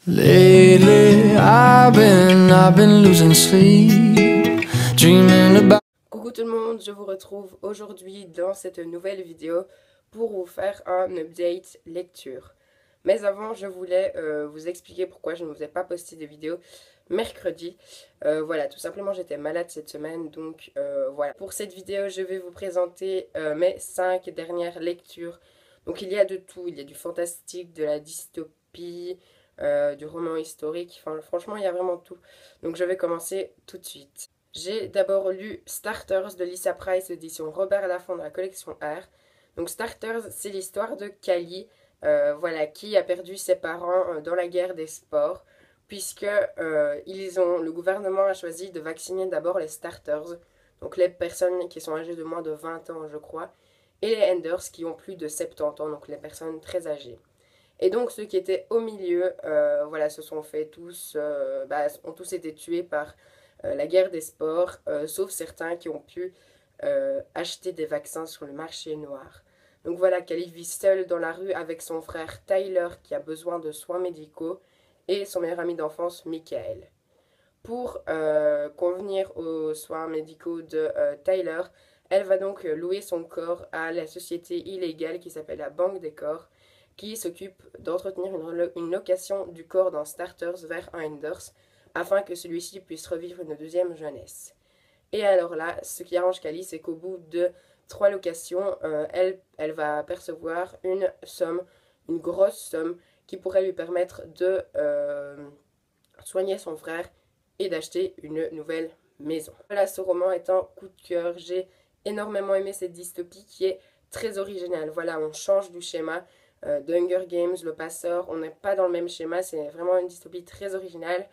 Lately, I've been losing sleep, dreaming about. Coucou tout le monde, je vous retrouve aujourd'hui dans cette nouvelle vidéo pour vous faire un update lecture. Mais avant, je voulais vous expliquer pourquoi je ne vous ai pas posté de vidéo mercredi. Voilà, tout simplement j'étais malade cette semaine, donc voilà. Pour cette vidéo, je vais vous présenter mes 5 dernières lectures. Donc il y a de tout, il y a du fantastique, de la dystopie, du roman historique, enfin franchement il y a vraiment tout. Donc je vais commencer tout de suite. J'ai d'abord lu Starters de Lisa Price, édition Robert Laffont dans la collection R. Donc Starters, c'est l'histoire de Callie, voilà, qui a perdu ses parents dans la guerre des sports, puisque le gouvernement a choisi de vacciner d'abord les Starters, donc les personnes qui sont âgées de moins de 20 ans, je crois, et les Enders qui ont plus de 70 ans, donc les personnes très âgées. Et donc ceux qui étaient au milieu, voilà, se sont fait tous, ont tous été tués par la guerre des sports, sauf certains qui ont pu acheter des vaccins sur le marché noir. Donc voilà, Callie vit seule dans la rue avec son frère Tyler qui a besoin de soins médicaux et son meilleur ami d'enfance Michael. Pour convenir aux soins médicaux de Tyler, elle va donc louer son corps à la société illégale qui s'appelle la Banque des Corps, qui s'occupe d'entretenir une location du corps d'un Starters vers un Enders, afin que celui-ci puisse revivre une deuxième jeunesse. Et alors là, ce qui arrange Callie, c'est qu'au bout de 3 locations, elle va percevoir une somme, une grosse somme, qui pourrait lui permettre de soigner son frère et d'acheter une nouvelle maison. Voilà, ce roman est un coup de cœur. J'ai énormément aimé cette dystopie qui est très originale. Voilà, on change du schéma de Hunger Games, Le Passeur. On n'est pas dans le même schéma, c'est vraiment une dystopie très originale.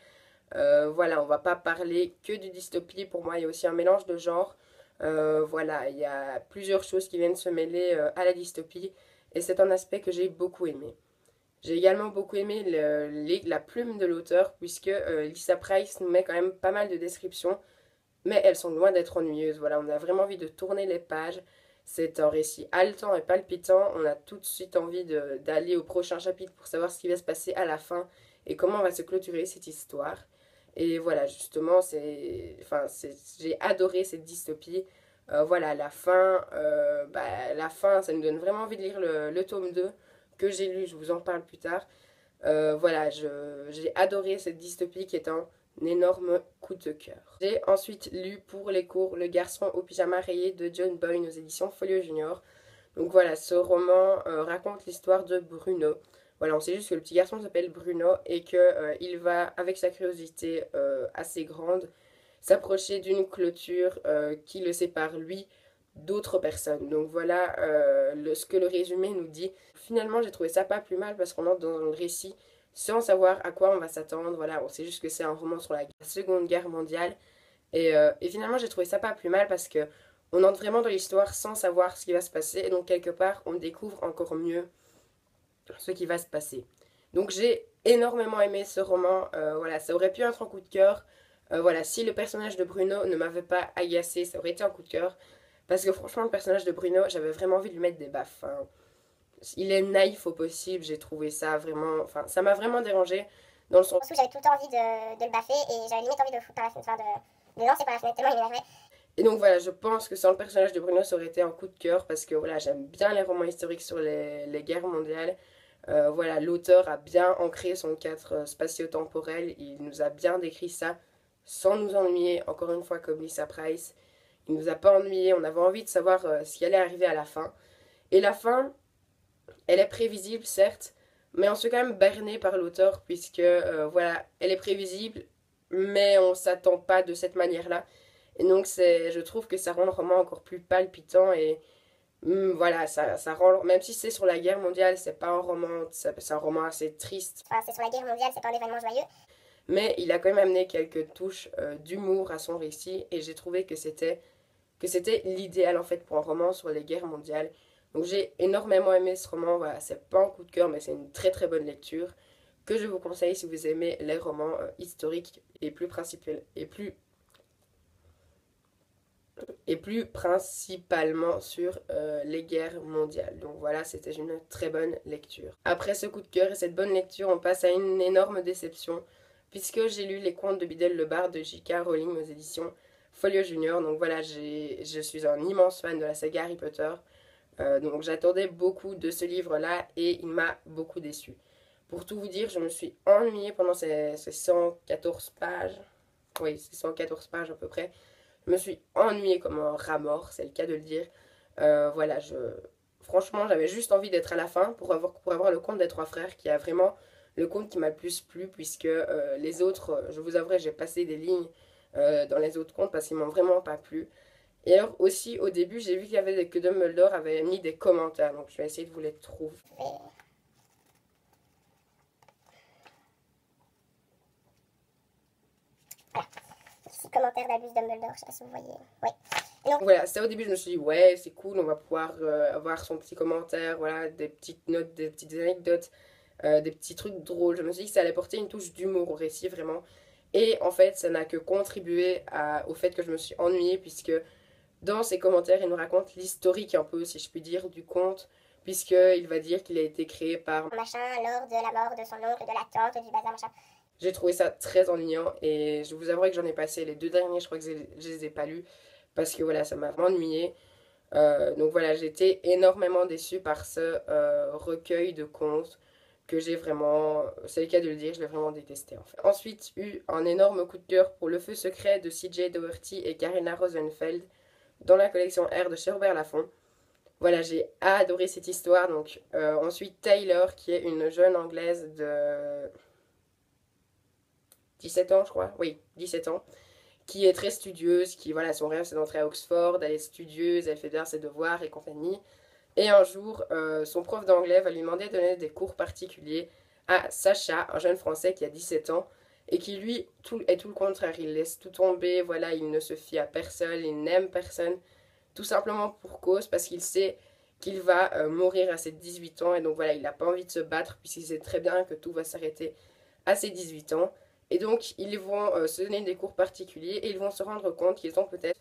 Voilà, on va pas parler que de dystopie. Pour moi, il y a aussi un mélange de genres. Voilà, il y a plusieurs choses qui viennent se mêler à la dystopie. Et c'est un aspect que j'ai beaucoup aimé. J'ai également beaucoup aimé la plume de l'auteur, puisque Lisa Price nous met quand même pas mal de descriptions, mais elles sont loin d'être ennuyeuses. Voilà, on a vraiment envie de tourner les pages. C'est un récit haletant et palpitant. On a tout de suite envie d'aller au prochain chapitre pour savoir ce qui va se passer à la fin et comment va se clôturer cette histoire. Et voilà, justement, j'ai adoré cette dystopie. Voilà, la fin, ça nous donne vraiment envie de lire le tome 2 que j'ai lu, je vous en parle plus tard. Voilà, j'ai adoré cette dystopie qui est un énorme coup de cœur. J'ai ensuite lu pour les cours Le garçon au pyjama rayé de John Boyne aux éditions Folio Junior. Donc voilà, ce roman raconte l'histoire de Bruno. Voilà, on sait juste que le petit garçon s'appelle Bruno et qu'il va, avec sa curiosité assez grande, s'approcher d'une clôture qui le sépare, lui, d'autres personnes. Donc voilà ce que le résumé nous dit. Finalement, j'ai trouvé ça pas plus mal parce qu'on entre dans le récit sans savoir à quoi on va s'attendre. Voilà, on sait juste que c'est un roman sur la Seconde Guerre mondiale. Et finalement, j'ai trouvé ça pas plus mal parce que on entre vraiment dans l'histoire sans savoir ce qui va se passer. Et donc, quelque part, on découvre encore mieux ce qui va se passer. Donc, j'ai énormément aimé ce roman. Voilà, ça aurait pu être un coup de cœur. Voilà, si le personnage de Bruno ne m'avait pas agacé, ça aurait été un coup de cœur. Parce que franchement, le personnage de Bruno, j'avais vraiment envie de lui mettre des baffes. Hein. Il est naïf au possible, j'ai trouvé ça vraiment... Enfin, ça m'a vraiment dérangé dans le sens où j'avais tout le temps envie de le baffer et j'avais limite envie de le foutre par la fenêtre, enfin de lancer par la fenêtre tellement il m'énervait. Et donc voilà, je pense que sans le personnage de Bruno, ça aurait été un coup de cœur parce que voilà, j'aime bien les romans historiques sur les guerres mondiales. Voilà, l'auteur a bien ancré son cadre spatio-temporel, il nous a bien décrit ça sans nous ennuyer, encore une fois comme Lisa Price. Il nous a pas ennuyé, on avait envie de savoir ce qui allait arriver à la fin. Et la fin, elle est prévisible certes, mais on se fait quand même berné par l'auteur puisque voilà, elle est prévisible, mais on s'attend pas de cette manière-là. Et donc je trouve que ça rend le roman encore plus palpitant et voilà, ça rend, même si c'est sur la guerre mondiale, c'est pas un roman, c'est un roman assez triste. Enfin, c'est sur la guerre mondiale, c'est pas un événement joyeux. Mais il a quand même amené quelques touches d'humour à son récit et j'ai trouvé que c'était l'idéal en fait pour un roman sur les guerres mondiales. Donc j'ai énormément aimé ce roman, voilà, c'est pas un coup de cœur mais c'est une très très bonne lecture que je vous conseille si vous aimez les romans historiques et plus et plus principalement sur les guerres mondiales. Donc voilà, c'était une très bonne lecture. Après ce coup de cœur et cette bonne lecture, on passe à une énorme déception, puisque j'ai lu Les Contes de Biddle le Bard de J.K. Rowling aux éditions Folio Junior. Donc voilà, je suis un immense fan de la saga Harry Potter. Donc j'attendais beaucoup de ce livre-là et il m'a beaucoup déçu. Pour tout vous dire, je me suis ennuyée pendant ces 114 pages. Oui, c'est 114 pages à peu près. Je me suis ennuyée comme un rat mort, c'est le cas de le dire. Voilà, franchement, j'avais juste envie d'être à la fin pour avoir le conte des trois frères, qui a vraiment le conte qui m'a le plus plu, puisque les autres, je vous avouerai, j'ai passé des lignes dans les autres contes parce qu'ils m'ont vraiment pas plu. Et alors aussi, au début, j'ai vu qu'il y avait que Dumbledore avait mis des commentaires, donc je vais essayer de vous les trouver. Ici, commentaire d'Albus Dumbledore, je sais pas si vous voyez. Oui. Donc, voilà, ça au début, je me suis dit, ouais, c'est cool, on va pouvoir avoir son petit commentaire, voilà, des petites notes, des petites anecdotes, des petits trucs drôles. Je me suis dit que ça allait porter une touche d'humour au récit, vraiment. Et en fait, ça n'a que contribué au fait que je me suis ennuyée, puisque dans ses commentaires, il nous raconte l'historique un peu, si je puis dire, du conte, puisqu'il va dire qu'il a été créé par machin, lors de la mort de son oncle, de la tante, du bazar, machin. J'ai trouvé ça très ennuyant et je vous avouerai que j'en ai passé les deux derniers, je crois que je les ai pas lus, parce que voilà, ça m'a vraiment ennuyé. Donc voilà, j'ai été énormément déçue par ce recueil de contes que j'ai vraiment, c'est le cas de le dire, je l'ai vraiment détesté en fait. Ensuite, eu un énorme coup de cœur pour Le Feu secret de C.J. Doherty et Karina Rosenfeld dans la collection R de chez Robert Laffont. Voilà, j'ai adoré cette histoire. Donc ensuite, Taylor, qui est une jeune anglaise de 17 ans, je crois. Oui, 17 ans. Qui est très studieuse, qui, voilà, son rêve c'est d'entrer à Oxford, elle est studieuse, elle fait bien ses devoirs et compagnie. Et un jour, son prof d'anglais va lui demander de donner des cours particuliers à Sacha, un jeune Français qui a 17 ans, et qui lui est tout le contraire. Il laisse tout tomber, voilà, il ne se fie à personne, il n'aime personne, tout simplement pour cause, parce qu'il sait qu'il va mourir à ses 18 ans, et donc voilà, il n'a pas envie de se battre, puisqu'il sait très bien que tout va s'arrêter à ses 18 ans. Et donc, ils vont se donner des cours particuliers et ils vont se rendre compte qu'ils ont peut-être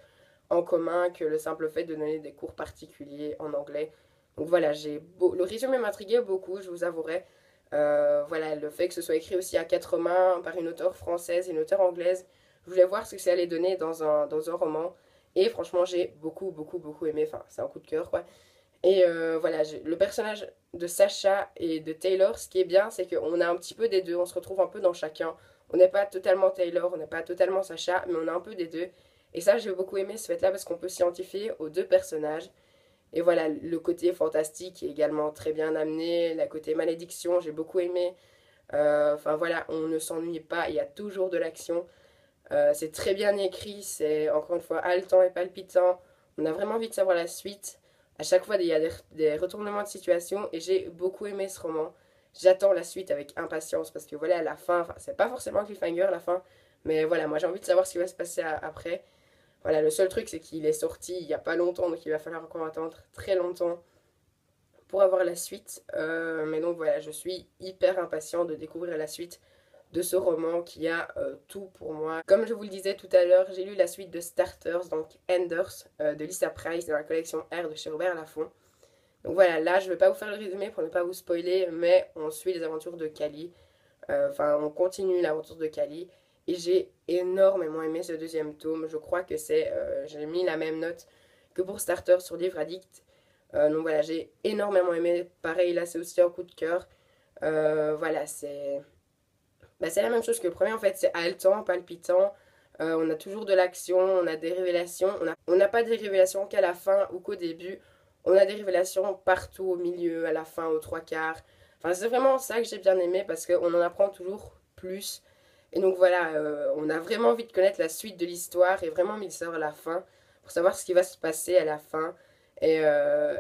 en commun que le simple fait de donner des cours particuliers en anglais. Donc voilà, le résumé m'intriguait beaucoup, je vous avouerai. Voilà, le fait que ce soit écrit aussi à quatre mains par une auteure française et une auteure anglaise, je voulais voir ce que ça allait donner dans un roman. Et franchement, j'ai beaucoup, beaucoup, beaucoup aimé. Enfin, c'est un coup de cœur, quoi. Et voilà, le personnage de Sacha et de Taylor, ce qui est bien, c'est qu'on a un petit peu des deux, on se retrouve un peu dans chacun. On n'est pas totalement Taylor, on n'est pas totalement Sacha, mais on a un peu des deux. Et ça, j'ai beaucoup aimé ce fait-là parce qu'on peut s'identifier aux deux personnages. Et voilà, le côté fantastique est également très bien amené. Le côté malédiction, j'ai beaucoup aimé. Enfin voilà, on ne s'ennuie pas, il y a toujours de l'action. C'est très bien écrit, c'est encore une fois haletant et palpitant. On a vraiment envie de savoir la suite. À chaque fois, il y a des retournements de situation et j'ai beaucoup aimé ce roman. J'attends la suite avec impatience parce que voilà, la fin, enfin, c'est pas forcément un cliffhanger la fin, mais voilà, moi j'ai envie de savoir ce qui va se passer après. Voilà, le seul truc c'est qu'il est sorti il y a pas longtemps, donc il va falloir encore attendre très longtemps pour avoir la suite. Mais donc voilà, je suis hyper impatient de découvrir la suite de ce roman qui a tout pour moi. Comme je vous le disais tout à l'heure, j'ai lu la suite de Starters, donc Enders, de Lisa Price dans la collection R de chez Robert Laffont. Donc voilà, là je ne vais pas vous faire le résumé pour ne pas vous spoiler, mais on suit les aventures de Callie. Enfin, on continue l'aventure de Callie. Et j'ai énormément aimé ce deuxième tome. Je crois que j'ai mis la même note que pour Starter sur Livre Addict. Donc voilà, j'ai énormément aimé. Pareil, là c'est aussi un coup de cœur. Voilà, c'est la même chose que le premier en fait. C'est haletant, palpitant. On a toujours de l'action, on a des révélations. On n'a pas des révélations qu'à la fin ou qu'au début. On a des révélations partout au milieu, à la fin, aux trois quarts. Enfin, c'est vraiment ça que j'ai bien aimé parce qu'on en apprend toujours plus. Et donc voilà, on a vraiment envie de connaître la suite de l'histoire et vraiment mis ça à la fin pour savoir ce qui va se passer à la fin. Et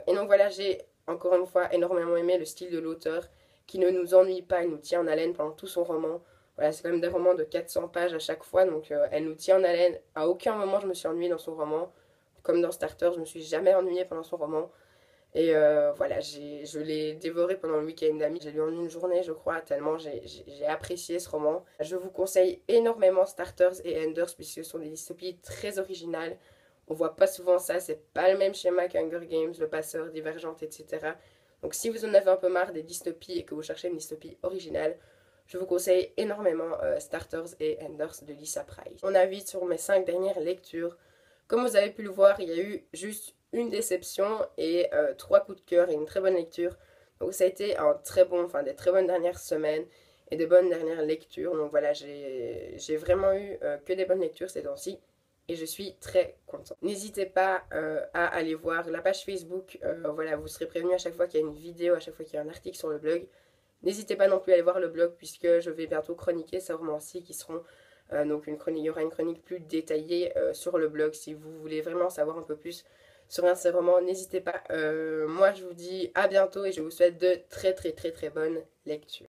donc voilà, j'ai encore une fois énormément aimé le style de l'auteur qui ne nous ennuie pas, il nous tient en haleine pendant tout son roman. Voilà, c'est quand même des romans de 400 pages à chaque fois, donc elle nous tient en haleine. À aucun moment je me suis ennuyée dans son roman. Comme dans Starter, je me suis jamais ennuyée pendant son roman. Et voilà, je l'ai dévoré pendant le week-end d'amis. J'ai lu en une journée, je crois, tellement j'ai apprécié ce roman. Je vous conseille énormément Starters et Enders, puisque ce sont des dystopies très originales. On voit pas souvent ça, c'est pas le même schéma qu'Hunger Games, Le Passeur, Divergente, etc. Donc si vous en avez un peu marre des dystopies et que vous cherchez une dystopie originale, je vous conseille énormément Starters et Enders de Lisa Price. On a vite sur mes 5 dernières lectures. Comme vous avez pu le voir, il y a eu juste une déception et 3 coups de cœur et une très bonne lecture. Donc ça a été un très bon, des très bonnes dernières semaines et de bonnes dernières lectures. Donc voilà, j'ai vraiment eu que des bonnes lectures ces temps-ci et je suis très contente. N'hésitez pas à aller voir la page Facebook. Voilà, vous serez prévenu à chaque fois qu'il y a une vidéo, à chaque fois qu'il y a un article sur le blog. N'hésitez pas non plus à aller voir le blog puisque je vais bientôt chroniquer ces romans-ci qui seront donc il y aura une chronique plus détaillée sur le blog si vous voulez vraiment savoir un peu plus sur un de ces romans. N'hésitez pas. Moi je vous dis à bientôt et je vous souhaite de très bonnes lectures.